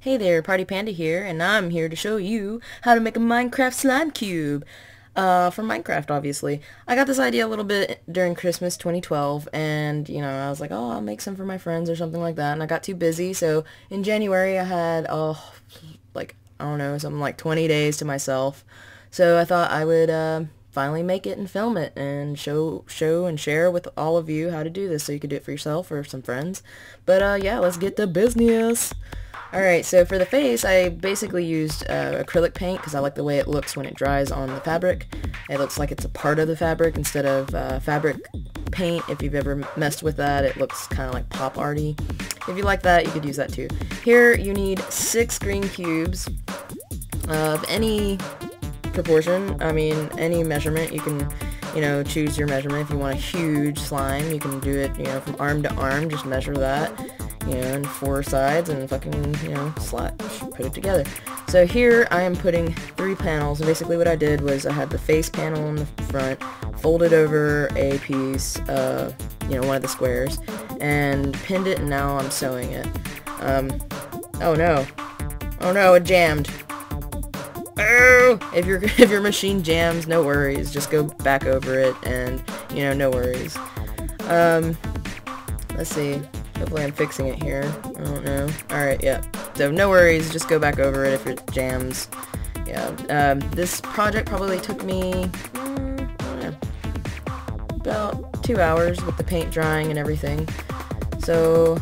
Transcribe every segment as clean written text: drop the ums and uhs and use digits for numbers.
Hey there, Party Panda here, and I'm here to show you how to make a Minecraft slime cube. For Minecraft, obviously. I got this idea a little bit during Christmas 2012, and, I was like, oh, I'll make some for my friends or something like that, and I got too busy, so in January I had, I don't know, something like 20 days to myself, so I thought I would, finally make it and film it and show and share with all of you how to do this so you could do it for yourself or some friends. But yeah, let's get to business. Alright, so for the face, I basically used acrylic paint because I like the way it looks when it dries on the fabric. It looks like it's a part of the fabric instead of fabric paint. If you've ever messed with that, it looks kind of like pop arty. If you like that, you could use that too. Here, you need 6 green cubes of any proportion. I mean, any measurement. You can, choose your measurement. If you want a huge slime, you can do it, from arm to arm. Just measure that. And 4 sides and fucking, put it together. So here I am putting 3 panels, and basically what I did was I had the face panel in the front, folded over a piece, one of the squares, and pinned it, and now I'm sewing it. Oh no, it jammed. Oh! If your machine jams, no worries, just go back over it, and, no worries. Let's see. Hopefully I'm fixing it here. I don't know. Alright, yeah. So no worries, just go back over it if it jams. Yeah. This project probably took me, I don't know, about 2 hours with the paint drying and everything. So,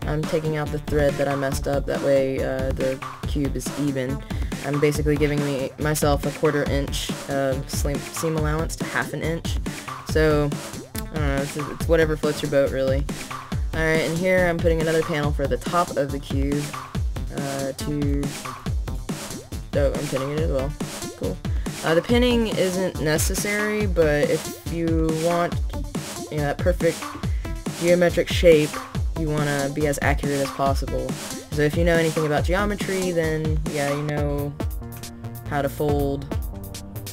I'm taking out the thread that I messed up, that way the cube is even. I'm basically giving myself a 1/4 inch seam allowance to 1/2 inch. So, I don't know, it's whatever floats your boat, really. Alright, and here I'm putting another panel for the top of the cube, I'm pinning it as well. Cool. The pinning isn't necessary, but if you want, that perfect geometric shape, you want to be as accurate as possible. So if you know anything about geometry, then, yeah, you know how to fold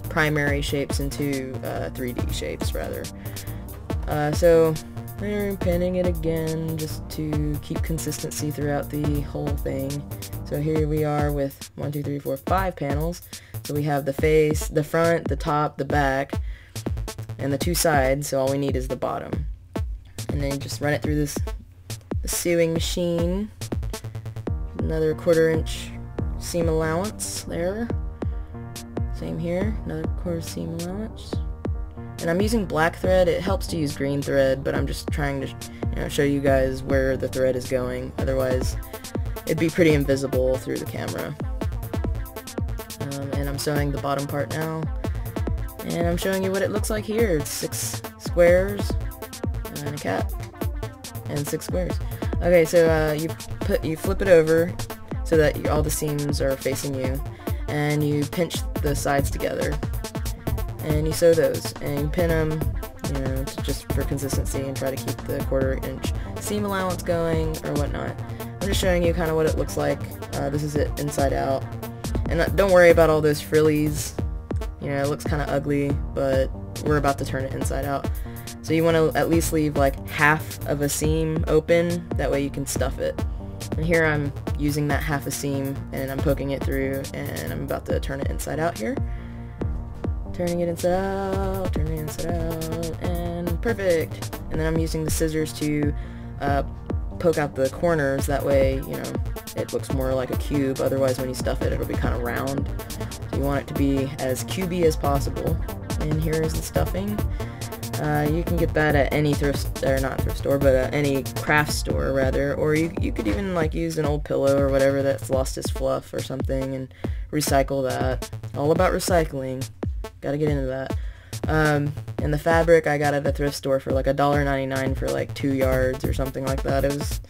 primary shapes into 3D shapes, rather. So I'm pinning it again just to keep consistency throughout the whole thing. So here we are with 1, 2, 3, 4, 5 panels. So we have the face, the front, the top, the back, and the 2 sides, so all we need is the bottom. And then you just run it through the sewing machine. Another 1/4 inch seam allowance there. Same here, another 1/4 seam allowance. And I'm using black thread. It helps to use green thread, but I'm just trying to show you guys where the thread is going. Otherwise, it'd be pretty invisible through the camera. And I'm sewing the bottom part now. And I'm showing you what it looks like here. It's 6 squares and a cat. And 6 squares. Okay, so you flip it over so that all the seams are facing you. And you pinch the sides together. And you sew those, and you pin them, just for consistency, and try to keep the 1/4 inch seam allowance going, or whatnot. I'm just showing you kind of what it looks like. This is it inside out. And don't worry about all those frillies. It looks kind of ugly, but we're about to turn it inside out. So you want to at least leave like 1/2 of a seam open, that way you can stuff it. And here I'm using that 1/2 a seam, and I'm poking it through, and I'm about to turn it inside out here. Turning it inside out, and perfect! And then I'm using the scissors to poke out the corners, that way, it looks more like a cube. Otherwise, when you stuff it, it'll be kind of round. So you want it to be as cubey as possible. And here is the stuffing. You can get that at any not thrift store, but any craft store, rather. Or you could even, use an old pillow or whatever that's lost its fluff or something, and recycle that. All about recycling. Gotta get into that. And the fabric I got at a thrift store for like $1.99 for like 2 yards or something like that. It was,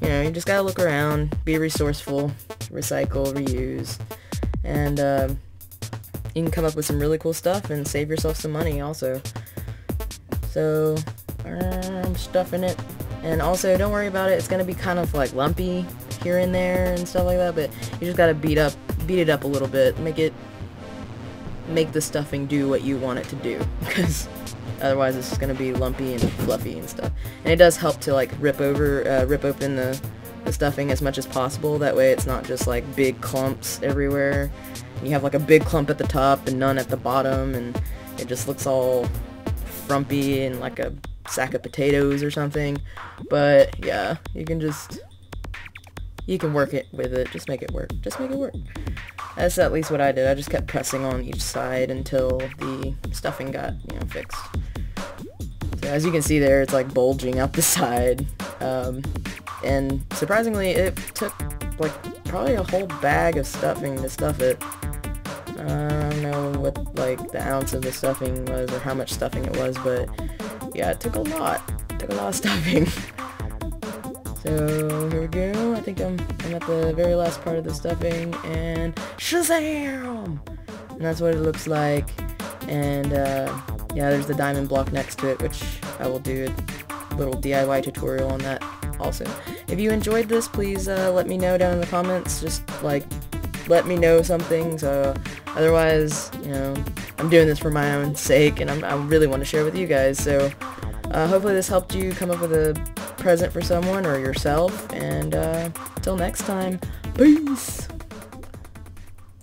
you just gotta look around, be resourceful, recycle, reuse, and you can come up with some really cool stuff and save yourself some money also. So I'm stuffing it, and also don't worry about it. It's gonna be kind of like lumpy here and there and stuff like that, but you just gotta beat it up a little bit, make the stuffing do what you want it to do, because otherwise it's just going to be lumpy and fluffy and stuff. And it does help to rip open the stuffing as much as possible. That way it's not just like big clumps everywhere. You have like a big clump at the top and none at the bottom, and it just looks all frumpy and like a sack of potatoes or something. But yeah, you can work it with it. Just make it work. Just make it work. That's at least what I did. I just kept pressing on each side until the stuffing got, you know, fixed. So as you can see there, it's like bulging out the side. And surprisingly, it took like probably a whole bag of stuffing to stuff it. I don't know what like the ounce of the stuffing was or how much stuffing it was, but yeah, it took a lot. It took a lot of stuffing. So here we go. I think I'm at the very last part of the stuffing, and Shazam! And that's what it looks like. And yeah, there's the diamond block next to it, which I will do a little DIY tutorial on that also. If you enjoyed this, please let me know down in the comments. Just like let me know something. So otherwise, you know, I'm doing this for my own sake, and I really want to share with you guys. So hopefully this helped you come up with a present for someone or yourself, and till next time, peace!